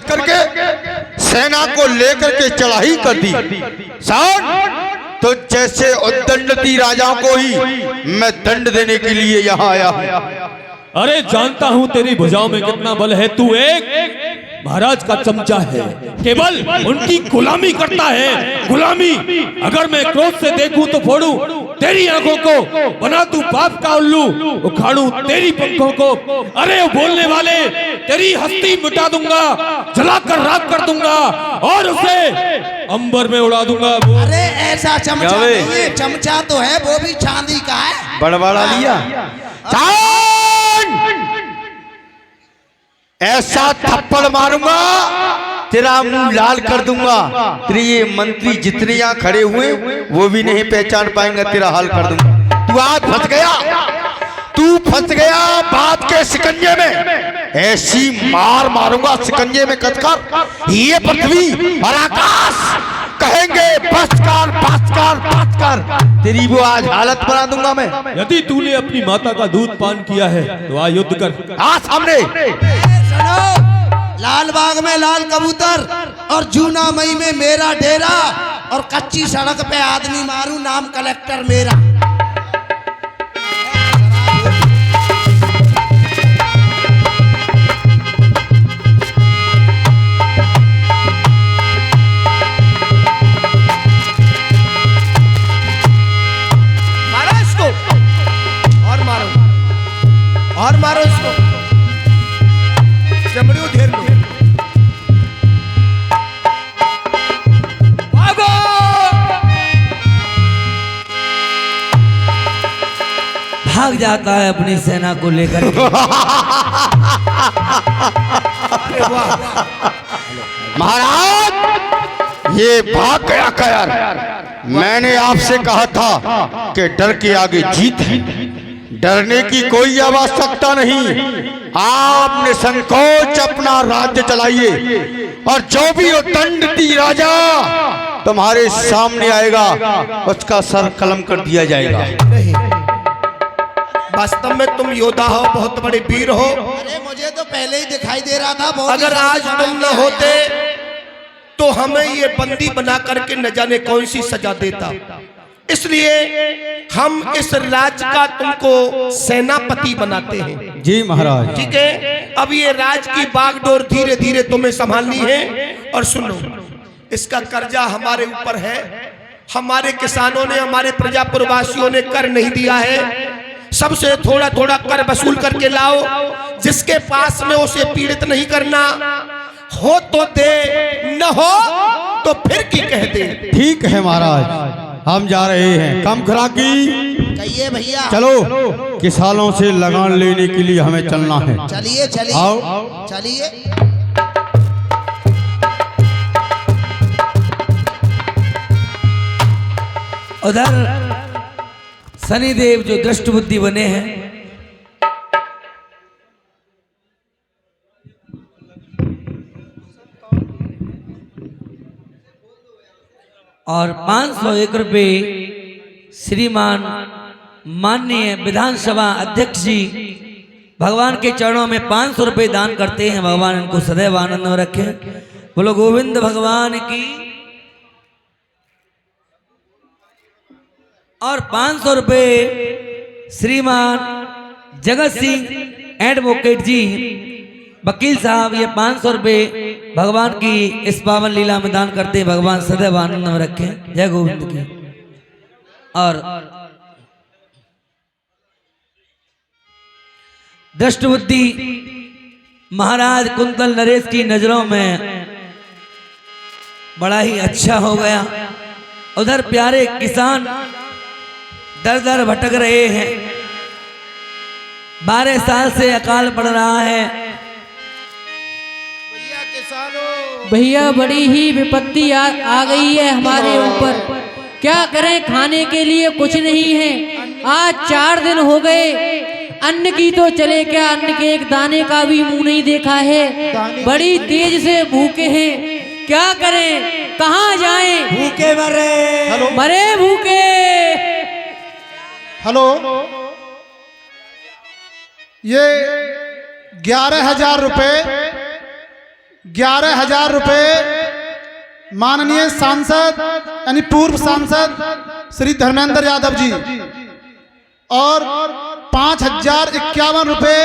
करके सेना को लेकर के चढ़ाई कर दी। सान तो जैसे उद्दंडती राजाओं को ही मैं दंड देने के लिए यहाँ आया हूँ। अरे जानता हूं तेरी भुजाओं में कितना बल है। तू एक महाराज का चमचा है, केवल उनकी गुलामी करता है। गुलामी अगर मैं क्रोध से देखूं तो फोड़ूं तेरी आंखों को, बना तू बाप का उल्लू, उखाड़ूं तेरी पंखों को। अरे बोलने वाले तेरी हस्ती मिटा दूंगा, जलाकर राख कर दूंगा और उसे अंबर में उड़ा दूंगा। अरे ऐसा चमचा नहीं है, चमचा तो है वो भी चांदी का है। बड़बड़ा लिया। ऐसा थप्पड़ मारूंगा तेरा मुंह लाल कर दूंगा। तेरे ये मंत्री जितने यहाँ खड़े हुए वो भी नहीं पहचान पाएंगे, तेरा हाल कर दूंगा। तू आज फंस गया, तू फंस गया बात के शिकंजे में। ऐसी मार मारूंगा शिकंजे में कसकर, ये पृथ्वी और आकाश कहेंगे बसकर बसकर बसकर। तेरी वो आज हालत बना दूंगा मैं। यदि तूने अपनी माता का दूध पान किया है तो आ युद्ध कर। आ सामने। लाल बाग में लाल कबूतर और जूना मई में मेरा डेरा, और कच्ची सड़क पे आदमी मारू, नाम कलेक्टर मेरा। मारो इसको और मारो और मारो इसको, चमड़ी उधेर लो। भाग जाता है अपनी सेना को लेकर के। महाराज ये भाग गया कयर। मैंने आपसे कहा था कि डर के आगे जीत है, डरने की कोई आवश्यकता नहीं। आप निसंकोच अपना राज्य चलाइए और जो भी उद्दंडती राजा तुम्हारे सामने आएगा उसका सर कलम कर दिया जाएगा। वास्तव में तुम योद्धा हो, बहुत बड़े वीर हो। अरे मुझे तो पहले ही दिखाई दे रहा था। बहुत अगर आज तुम न होते तो हमें ये बंदी बना करके न जाने कौन सी सजा देता। इसलिए हम इस राज्य का तुमको सेनापति बनाते हैं। जी महाराज। ठीक है, अब ये राज्य की बागडोर धीरे धीरे तुम्हें संभालनी है। और सुनो, इसका कर्जा हमारे ऊपर है। हमारे किसानों ने, हमारे प्रजापुरवासियों ने कर नहीं दिया है। सबसे थोड़ा थोड़ा कर वसूल करके लाओ। जिसके पास में उसे पीड़ित नहीं करना, हो तो दे, न हो तो फिर की कह दे। ठीक है महाराज, हम जा रहे हैं। कम खराकी कहिए भैया। चलो, किसानों से लगान लेने के लिए हमें चलना है। चलिए चलिए आओ चलिए। उधर शनिदेव जो दृष्ट बुद्धि बने हैं, और 500 एकड़ पे श्रीमान माननीय विधानसभा अध्यक्ष जी भगवान के चरणों में 500 रुपये दान करते हैं। भगवान इनको सदैव आनंद में रखे। बोलो गोविंद भगवान की। और 500 रुपये श्रीमान जगत सिंह एडवोकेट जी वकील साहब, ये 500 रुपये भगवान की इस पावन लीला में दान करते हैं। भगवान सदैव आनंद में रखें। जय गोविंद की। और दृष्ट बुद्धि महाराज कुंतल नरेश की नजरों में बड़ा ही अच्छा हो गया। उधर प्यारे किसान दर दर भटक रहे हैं। 12 साल से अकाल पड़ रहा है। भैया बड़ी ही विपत्ति आ गई है हमारे ऊपर। क्या करें, खाने के लिए कुछ नहीं है। आज 4 दिन हो गए, अन्न की तो चले क्या, अन्न के एक दाने का भी मुंह नहीं देखा है। बड़ी तेज से भूखे हैं। क्या करें, कहाँ जाएं? भूखे मरे, मरे भूखे। हेलो, ये 11,000 रुपए 11,000 रुपए माननीय सांसद यानी पूर्व सांसद श्री धर्मेंद्र यादव जी और 5,051 रुपए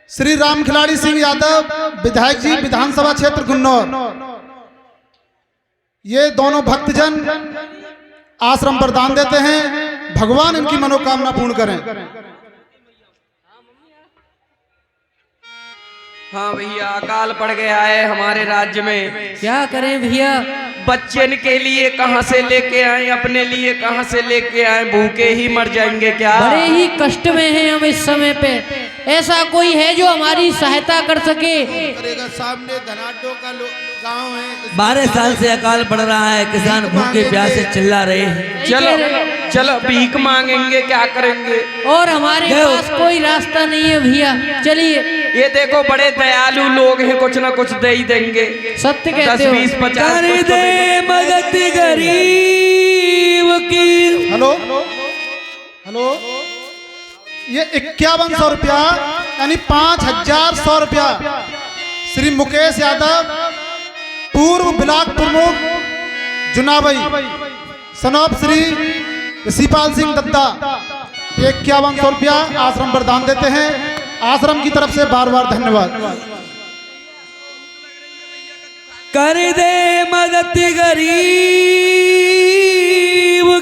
श्री राम खिलाड़ी सिंह यादव विधायक जी विधानसभा क्षेत्र गुन्नौर। ये दोनों भक्तजन आश्रम पर दान देते हैं। भगवान इनकी मनोकामना पूर्ण करें। हाँ भैया, अकाल पड़ गया है हमारे राज्य में। क्या करें भैया, बच्चन के लिए कहाँ से लेके आए, अपने लिए कहाँ से लेके आए, भूखे ही मर जाएंगे क्या। बड़े ही कष्ट में हैं हम इस समय पे। ऐसा कोई है जो हमारी सहायता कर सके। सामने धनाढ्यों का गांव है। 12 साल से अकाल पड़ रहा है, किसान भूखे प्यासे चिल्ला रहे हैं। चलो चलो भीख मांगेंगे, क्या करेंगे। और हमारे पास कोई रास्ता नहीं है भैया, चलिए। ये देखो बड़े दयालु लोग हैं, कुछ ना कुछ दे ही देंगे। सत्य कहते 10, हो। 20, 50 कर दे मदद गरीब की। हेलो हेलो, ये 5100 रुपया यानी 5,100 रुपया श्री मुकेश यादव पूर्व ब्लॉक प्रमुख जुनावई सनौप श्री ऋषिपाल सिंह दत्ता 5100 रुपया आश्रम पर दान देते हैं। आश्रम की तरफ से बार बार धन्यवाद। कर दे मदद गरीब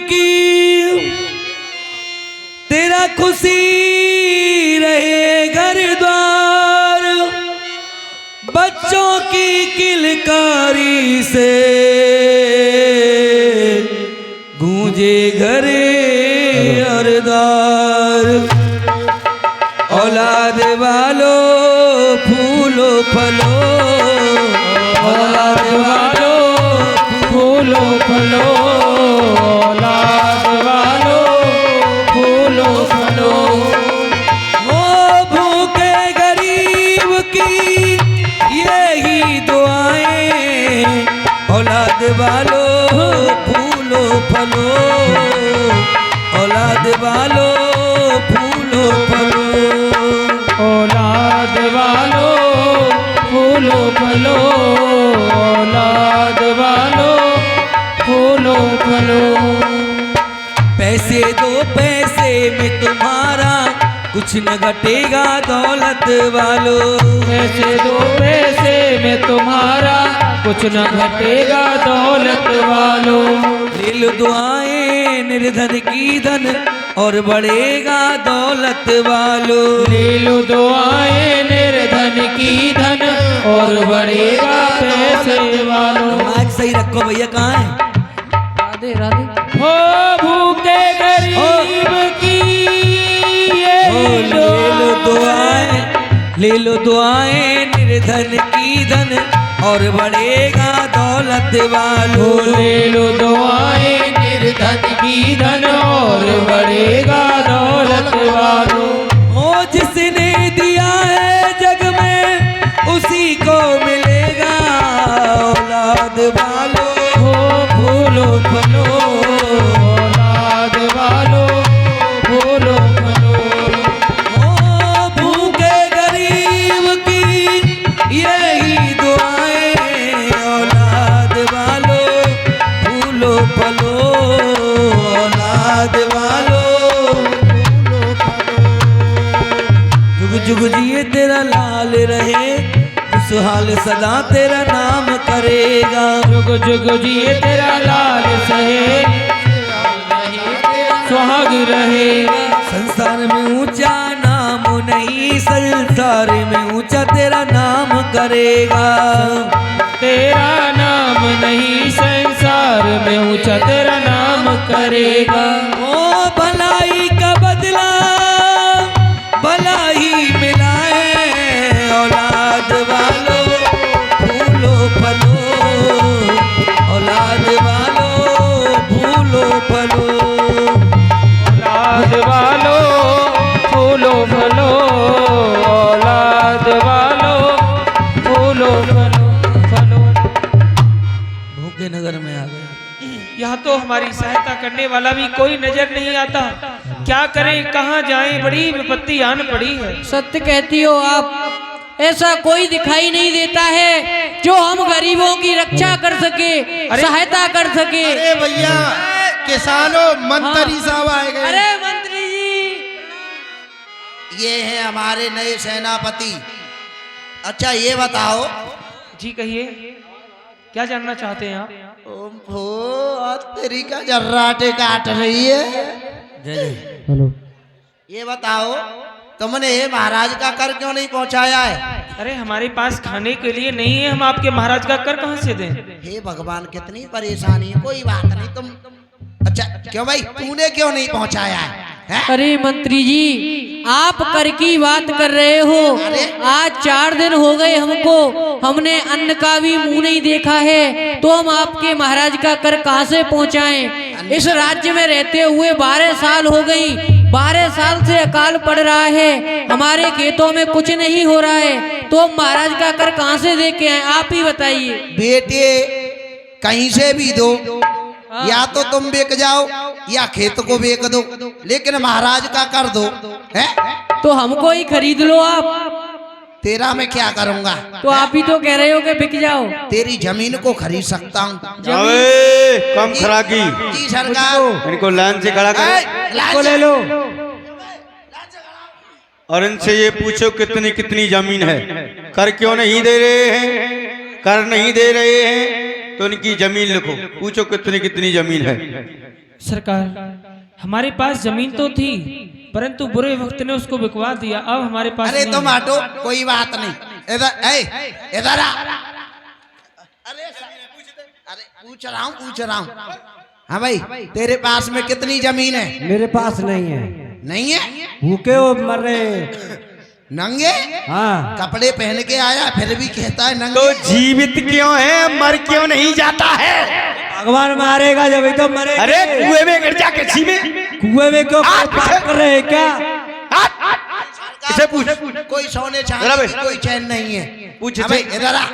की, तेरा खुशी रहे घर द्वार। बच्चों की किलकारी से गूंजे घरे अरदार। औलाद वालो फूलो फलो, औलाद वालो फूलो फलो, औलाद वालो फूलो फलो। वो भूखे गरीब की यही दुआएं। औलाद वालो फूलो फलो, औलाद वालो फूलो फलो, औलाद वालो फूलो फलो, औलाद वालो फूलो फलो। पैसे दो पैसे में तुम्हारा कुछ न घटेगा दौलत वालो। पैसे दो पैसे में तुम्हारा कुछ न घटेगा दौलत वालो। ले लो दुआएं निर्धन की धन और बढ़ेगा दौलत वालो। ले लो दुआएं निर्धन की धन और बढ़ेगा पैसे वालो। माइक सही रखो भैया, कहाँ है? राधे राधे। हो भूखे गरीब की ले लो दुआएं, ले लो दुआएं निर्धन की धन और बढ़ेगा दौलत वालो। ले लो दुआएं निर्धन की धन और बढ़ेगा दौलत वालो। ओ जिसने दिया है जग में उसी को मिलेगा। औलाद वालो हो फूलो फलो, औलाद वालो फूलो फलो। ओ भूखे गरीब की यही दुआएं। औलाद वालो फूलो फलो, औलाद वालो फूलो फलो। जुग जुग जिए तेरा लाल रहे, खुशहाल सदा तेरा नाम करेगा। जुग जुग जिए तेरा लाल सहे, सुहाग रहे। संसार में ऊंचा नाम नहीं, संसार में ऊंचा तेरा नाम करेगा। तेरा नाम नहीं, संसार में ऊंचा तेरा नाम करेगा। ओ भलाई का बदला भला ही मिला है। औलाद वालो फूलो फलो, औलाद वालो फूलो फलो, औलाद वालो फूलो फलो, औलाद वालो फूलो फलो फलो। भूखे नगर में आ गए। यहाँ तो हमारी सहायता करने वाला भी कोई नजर नहीं आता। क्या करें, कहाँ जाएं, बड़ी विपत्ति आन पड़ी है। सत्य कहती हो आप। ऐसा कोई दिखाई नहीं देता है जो हम गरीबों की रक्षा कर सके, सहायता कर सके। अरे भैया किसानों, मंत्री साहब आए गए। अरे मंत्री जी, ये हैं हमारे नए सेनापति। अच्छा ये बताओ जी कहिए, क्या जानना चाहते हैं आप? ओहो, आज तेरी का जर्राटे काट रही है। हेलो, ये बताओ तुमने महाराज का कर क्यों नहीं पहुंचाया है? अरे हमारे पास खाने के लिए नहीं है, हम आपके महाराज का कर कहाँ से दें? हे भगवान, कितनी परेशानी है। कोई बात नहीं, तुम अच्छा क्यों भाई, तूने क्यों नहीं पहुंचाया है? अरे मंत्री जी, आप कर की बात कर रहे हो। आज 4 दिन हो गए हमको, हमने अन्न का भी मुंह नहीं देखा है, तो हम आपके महाराज का कर कहाँ से पहुँचाएं? इस राज्य में रहते हुए 12 साल हो गई, 12 साल से अकाल पड़ रहा है, हमारे खेतों में कुछ नहीं हो रहा है, तो हम महाराज का कर कहाँ से दे के आए? आप ही बताइए। बेटे कहीं से भी दो, या तो तुम बेच जाओ या खेत को बेच दो, लेकिन महाराज का कर दो है? तो हमको ही खरीद लो आप। तेरा मैं क्या करूंगा? तो आप ही तो कह रहे हो कि बिक जाओ। तेरी जमीन को खरीद सकता हूँ। अबे कम खराकी, जी सरकार। इनको लाइन से खड़ा करो इसको ले लो। और इनसे ये पूछो कितनी कितनी जमीन है। कर क्यों नहीं दे रहे हैं? कर नहीं दे रहे हैं तो इनकी जमीन लिखो, पूछो कितनी कितनी जमीन है। सरकार, हमारे पास जमीन तो थी, परंतु बुरे वक्त ने उसको बिकवा दिया, अब हमारे पास अरे नहीं तुम है। हटो, कोई बात नहीं। इधर आ। अरे पूछ रहा हूँ। हाँ भाई, तेरे पास में कितनी जमीन है? मेरे पास नहीं है। नहीं है? भूखे हो मर रहे। नंगे? हाँ, कपड़े पहन के आया फिर भी कहता है नंगे। तो जीवित क्यों है, मर क्यों नहीं जाता है? भगवान मारेगा जब ही तो मरे। अरे कुएं में गिर जा, किसी में कुएं में क्यों बात कर रहे हैं क्या? इसे पूछ। कोई सोने जरा चांदी बस। की कोई चैन नहीं है। पूछ हाँ भाई इधर आ।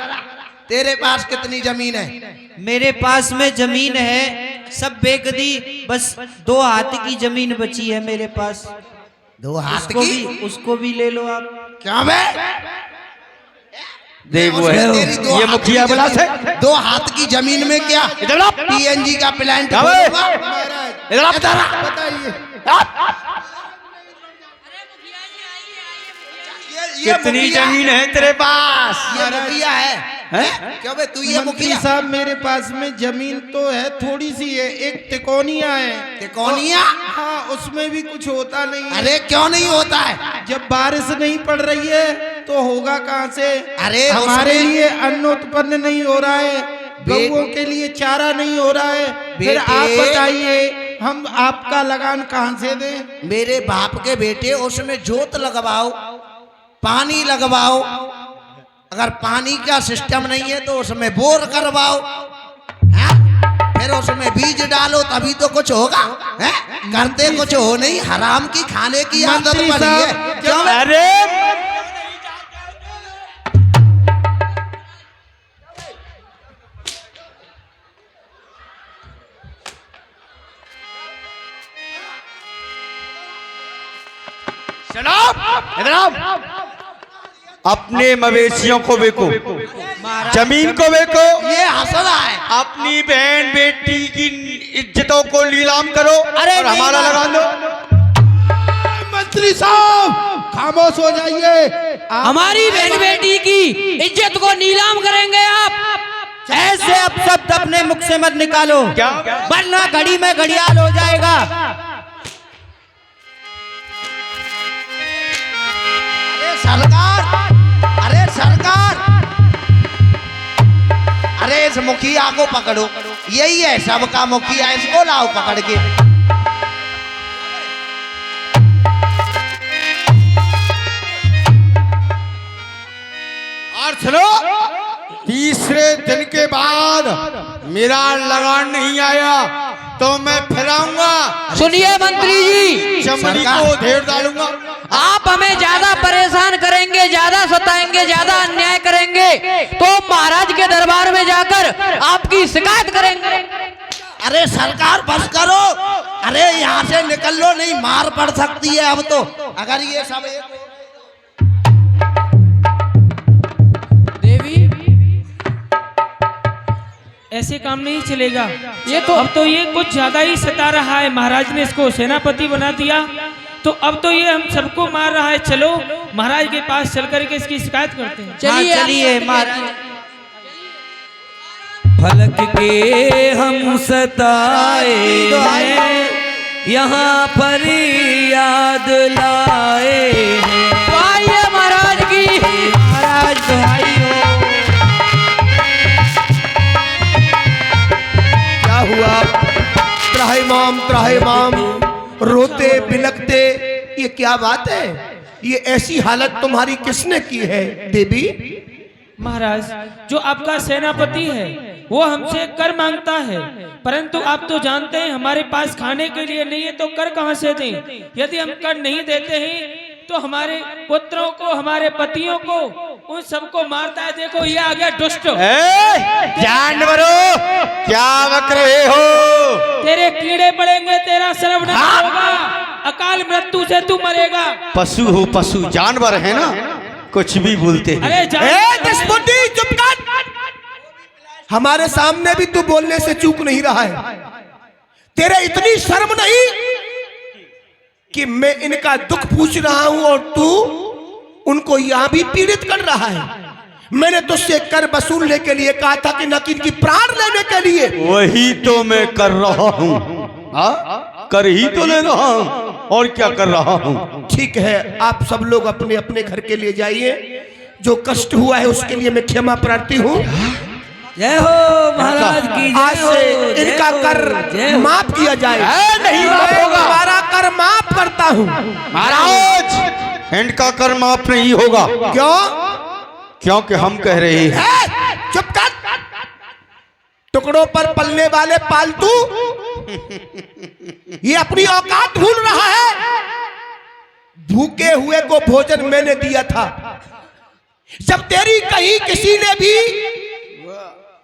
तेरे पास कितनी जमीन है? मेरे पास में जमीन है, सब बेच दी, बस 2 हाथ की जमीन बची है मेरे पास। 2 हाथ उसको की? भी, उसको भी ले लो आप। क्या बे? देख वो है, तेरी 2 ये हाथ मुखिया की बला जमीन- से 2 हाथ की जमीन में क्या इधर आ। पीएनजी का प्लांट क्या बे? खोलूंगा? इधर आ। इधर आ। बताइए ये कितनी मुखिया- जमीन है तेरे पास? ये मुखिया है? क्यों बे, तू ये मंत्री मुखिया? साहब, मेरे पास में जमीन तो है, थोड़ी सी है, एक तिकोनिया है। तिकोनिया? हाँ, उसमें भी कुछ होता नहीं है। अरे क्यों नहीं होता है? जब बारिश नहीं पड़ रही है तो होगा कहाँ से? अरे हमारे उसमें- लिए अन्न उत्पन्न नहीं हो रहा है, गौओं के लिए चारा नहीं हो रहा है, फिर बेटे- आप बताइए हम आपका लगान कहाँ से दें? मेरे बाप के बेटे, उसमें जोत लगवाओ, पानी लगवाओ। अगर पानी का सिस्टम नहीं है तो उसमें बोर करवाओ, फिर उसमें बीज डालो, तभी तो कुछ होगा। है? करते कुछ हो नहीं, हराम की खाने की आदत मंत्री पड़ी है। साहब, क्यों? अरे इधर आओ। अपने मवेशियों को बेचो, जमीन को बेचो, ये हंसना है। अपनी बहन बेटी की इज्जतों को नीलाम करो अरे और हमारा नहीं, लगा दो। मंत्री साहब खामोश हो जाइए। हमारी बहन बेटी की इज्जत को नीलाम करेंगे आप? ऐसे अब शब्द अपने मुख से मत निकालो, क्या? वरना घड़ी में घड़ियाल हो जाएगा। सरकार, अरे इस मुखिया को पकड़ो, यही है सबका मुखिया, इसको लाओ पकड़ के। और सुनो, तीसरे दिन के बाद मेरा लगान नहीं आया तो मैं फिर आऊंगा, सुनिए मंत्री जी, चमड़ी को ढेर डालूंगा। आप हमें ज्यादा परेशान करेंगे, ज्यादा सताएंगे, ज्यादा अन्याय करेंगे तो महाराज के दरबार में जाकर आपकी शिकायत करेंगे। अरे सरकार बस करो, अरे यहाँ से निकल लो, नहीं मार पड़ सकती है अब तो। अगर ये सब ऐसे काम नहीं चलेगा। ये तो अब तो ये कुछ ज्यादा ही सता रहा है। महाराज ने इसको सेनापति बना दिया तो अब तो ये हम सबको मार रहा है। चलो महाराज के पास चल करके इसकी शिकायत करते हैं। चलिए महाराज। फलक के हम सताए हैं, यहाँ पर याद लाए हैं। आइए महाराज की। महाराज दुहाई हो। क्या हुआ? त्राहिमाम रोते बिलखते, ये क्या बात है? ये ऐसी हालत तुम्हारी किसने की है देवी? महाराज, जो आपका सेनापति है वो हमसे कर मांगता है, परंतु आप तो जानते हैं हमारे पास खाने के लिए नहीं है तो कर कहां से दें। यदि हम कर नहीं देते हैं तो हमारे पुत्रों को, हमारे पतियों को, उन सबको मारता है। देखो ये आ गया दुष्ट। जानवरों, क्या बक रहे हो? तेरे कीड़े पड़ेंगे, तेरा सर्वनाश होगा, अकाल मृत्यु से तू मरेगा। पशु हो, पशु जानवर है ना, कुछ भी बोलते हैं। अरे दुष्टबुद्धि, चुप कर। हमारे सामने भी तू बोलने से चूक नहीं रहा है। तेरे इतनी शर्म नहीं कि मैं इनका दुख पूछ रहा हूं और तू उनको यहां भी पीड़ित कर रहा है। मैंने तुझसे कर वसूलने के लिए कहा था कि न कि इनकी प्राण लेने के लिए। वही तो मैं कर रहा हूँ। कर ही तो ले रहा हूँ, और क्या कर रहा हूँ। ठीक है, आप सब लोग अपने अपने घर के लिए जाइए। जो कष्ट हुआ है उसके लिए मैं क्षमा प्रार्थी हूँ। जय हो महाराज की। आज से इनका कर माफ किया जाए। नहीं माफ होगा। हमारा कर माफ करता हूँ महाराज। इनका कर माफ नहीं होगा। क्यों? क्योंकि हम कह रहे हैं। चुप कर। टुकड़ों पर पलने वाले पालतू ये अपनी औकात भूल रहा है। भूखे हुए को भोजन मैंने दिया था। जब तेरी कहीं किसी ने भी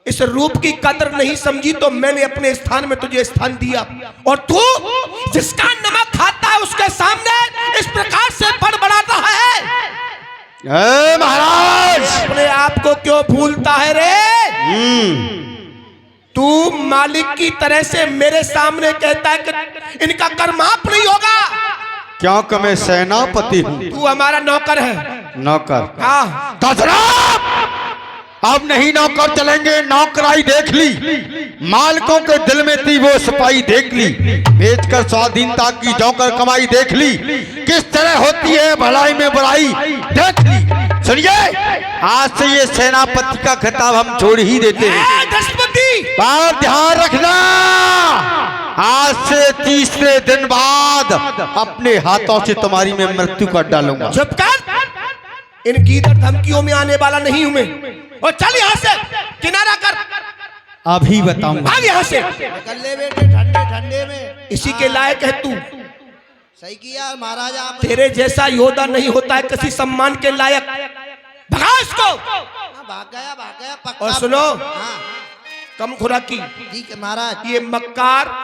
इस रूप की कदर नहीं समझी तो मैंने अपने स्थान में तुझे स्थान दिया, और तू जिसका नमक खाता है उसके सामने इस प्रकार से बड़बड़ाता है। महाराज, अपने आप को क्यों भूलता है रे? तू मालिक की तरह से मेरे सामने कहता है कि इनका कर माफ नहीं होगा। क्योंकि मैं सेनापति हूँ। तू हमारा नौकर है। नौकर? हाँ। अब नहीं नौकर चलेंगे। नौकराई देख ली, मालिकों के दिल में थी वो सफाई देख ली, बेचकर स्वाधीनता की जौकर कमाई देख ली, किस तरह होती है भलाई में बुराई देख ली। सुनिए, आज से ये सेनापति का खिताब हम छोड़ ही देते हैं। बात ध्यान रखना, आज से तीसरे दिन बाद अपने हाथों से तुम्हारी मैं मृत्यु कर डालूंगा। चुप कर। इन गीदड़ धमकियों में आने वाला नहीं हूं मैं। और चल यहाँ से, किनारा कर। अभी बताऊंगा। भाग यहाँ से। निकल ले बेटे, ठंडे ठंडे में। इसी के लायक है तू। सही किया महाराज आपने। तेरे जैसा योद्धा नहीं होता है किसी सम्मान के लायक। भगा इसको। भाग गया पक्का। और सुनो, हाँ। कम खुराकी। ठीक है महाराज। ये मक्कार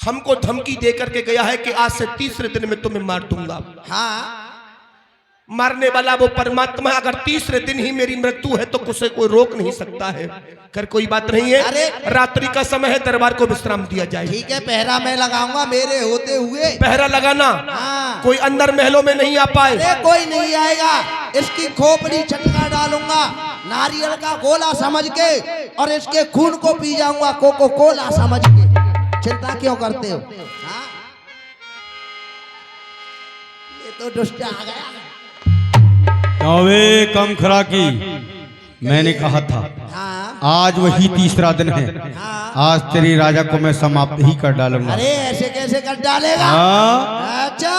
हमको धमकी दे करके गया है कि आज से तीसरे दिन में तुम्हें मार दूंगा। हाँ। मारने वाला वो परमात्मा। अगर तीसरे दिन ही मेरी मृत्यु है तो उसे कोई रोक नहीं सकता है। कर कोई बात नहीं है। अरे रात्रि का समय है, दरबार को विश्राम दिया जाए। ठीक है, पहरा मैं लगाऊंगा मेरे होते हुए। पहरा लगाना। हाँ। कोई अंदर महलों में नहीं आ पाए। अरे कोई नहीं आएगा। इसकी खोपड़ी चटका डालूंगा नारियल का गोला समझ के, और इसके खून को पी जाऊंगा कोको कोला समझ के। चिंता क्यों करते हो? हाँ? ये तो दुष्ट आ गया। वे कम खराकी, मैंने कहा था। हाँ। आज वही तीसरा दिन है। हाँ। आज तेरी राजा को मैं समाप्त ही कर डालूंगा। अरे ऐसे कैसे कर डालेगा? हाँ। अच्छा,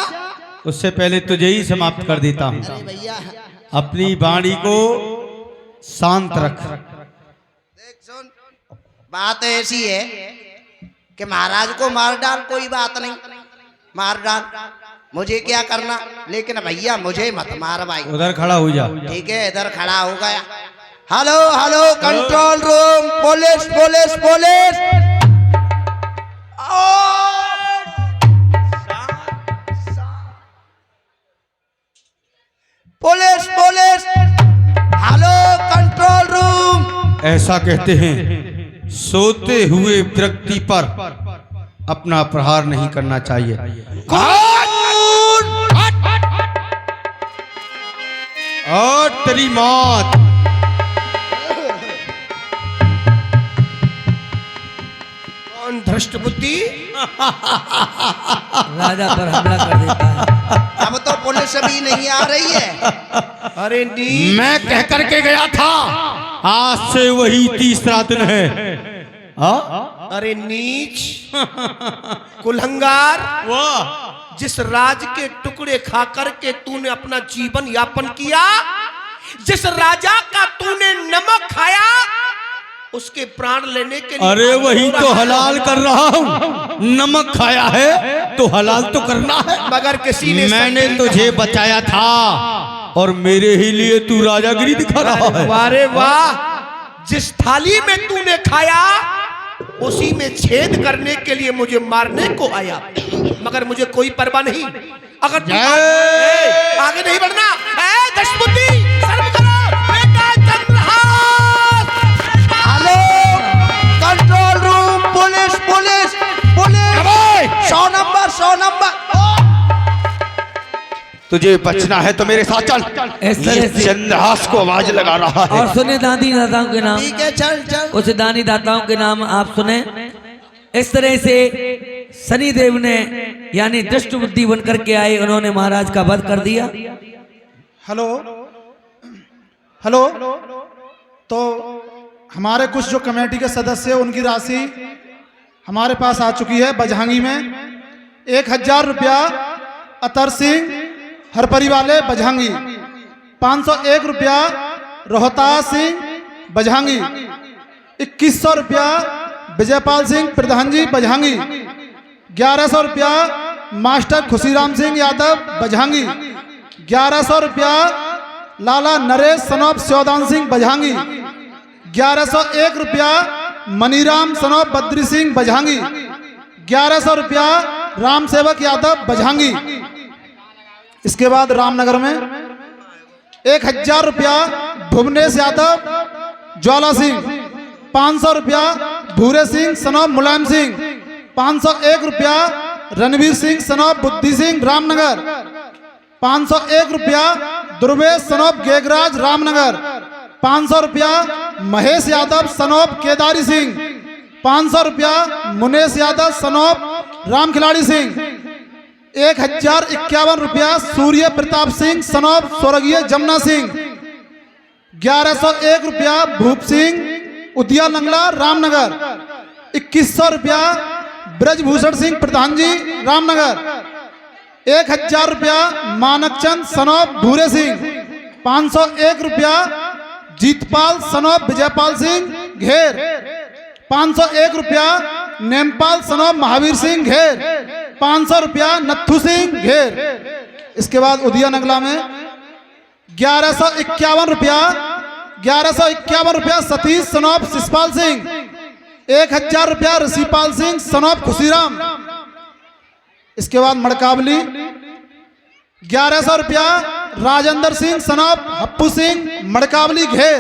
उससे पहले तुझे ही समाप्त कर देता हूँ। अरे भैया अपनी वाणी को शांत रख। देख सुन, बात ऐसी है कि महाराज को मार डाल, कोई बात नहीं, मार डाल, मुझे क्या करना, लेकिन भैया मुझे मत मार भाई। उधर खड़ा हो जा। ठीक है, इधर खड़ा हो गया। Hello hello, control room, police police police. Police police, hello control room. ऐसा कहते हैं सोते हुए व्यक्ति पर अपना प्रहार नहीं करना चाहिए। और तेरी मौत। कौन धृष्ट बुद्धि राजा पर हमला कर देता है। अब तो पुलिस अभी नहीं आ रही है। अरे नीच, मैं कह करके गया था आज से वही तीसरा दिन है। अरे नीच कुलहंगार, जिस राज के टुकड़े खा करके तूने अपना जीवन यापन किया, जिस राजा का तूने नमक खाया, उसके प्राण लेने के लिए अरे वही तो हलाल कर रहा हूँ। नमक खाया है तो हलाल तो करना है। मगर किसी ने मैंने तुझे बचाया था और मेरे ही लिए तू राजागिरी दिखा रहा है। वारे वाह, जिस थाली में तूने खाया उसी में छेद करने के लिए मुझे मारने को आया, मगर मुझे कोई परवाह नहीं। अगर तू आगे नहीं बढ़ना, दशबुद्धि शर्म करो, बेटा Chandrahas. Hello control room, police police police, 100 number 100 number. तुझे बचना है तो मेरे साथ चल। इस तरह से चंद्रहास को आवाज लगा रहा है। और सुने दानी दाताओं के नाम, ठीक है, चल चल। कुछ दानी दाताओं के नाम आप सुने। इस तरह से शनि देव ने यानी दुष्ट बुद्धि बन करके आए, उन्होंने महाराज का वध कर दिया। हेलो हेलो, तो हमारे कुछ जो कमेटी के सदस्य हैं उनकी राशि हमारे पास आ चुकी है। बजहांगी में 1000 रुपया अतर सिंह हरपरी वाले बजहांगी, 501 रुपया रोहतास सिंह बजहांगी, 2100 रुपया विजयपाल सिंह प्रधान जी बजहांगी, 1100 रुपया मास्टर खुशीराम सिंह यादव बजहांगी, 1100 रुपया लाला नरेश सनोप स्योदान सिंह बजहांगी, 1101 रुपया मनीराम सनोप बद्री सिंह बजहांगी, 1100 रुपया राम सेवक यादव बजहांगी। इसके बाद रामनगर में 1000 रुपया भुवनेश यादव ज्वाला सिंह, 500 रुपया भूरे सिंह सनोप मुलायम सिंह, 501 रुपया रणवीर सिंह सनोप बुद्धि सिंह रामनगर, 501 रुपया दुर्वेश सनोप गेगराज रामनगर, 500 रुपया महेश यादव सनोप केदारी सिंह, 500 रुपया मुनेश यादव सनोप राम खिलाड़ी सिंह, 1051 रुपया सूर्य प्रताप सिंह सनोप स्वर्गीय जमुना सिंह, 1101 रुपया भूप सिंह उदिया नंगला रामनगर, 2100 रुपया ब्रजभूषण सिंह प्रधान जी रामनगर, 1000 रुपया मानकचंद सनोप भूरे सिंह, 501 रुपया जीतपाल सनोप विजयपाल सिंह घेर, 501 रुपया नेमपाल सनोप महावीर सिंह घेर, 500 रुपया नत्थू सिंह घेर। इसके बाद उदिया नगला में 1151 रुपया सतीश सनोप शिषपाल सिंह, 1000 रुपया ऋषिपाल सिंह सनोप खुशीराम। इसके बाद मड़कावली 1100 रुपया राजेंद्र सिंह सनोप हप्पू सिंह मड़कावली घेर।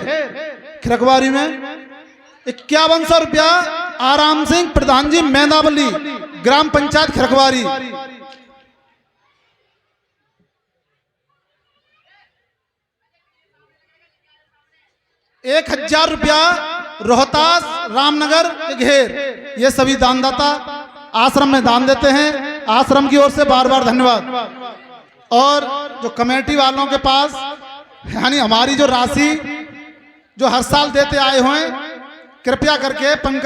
खिरकवारी में 5100 रुपया आराम सिंह प्रधान जी मैदावली ग्राम पंचायत खिरकवारी। 1000 रुपया रोहतास रामनगर घेर। ये सभी दानदाता आश्रम में दान देते हैं। आश्रम की ओर से बार बार धन्यवाद। और जो कमेटी वालों के पास यानी हमारी जो राशि जो हर साल देते आए हुए, कृपया करके पंकज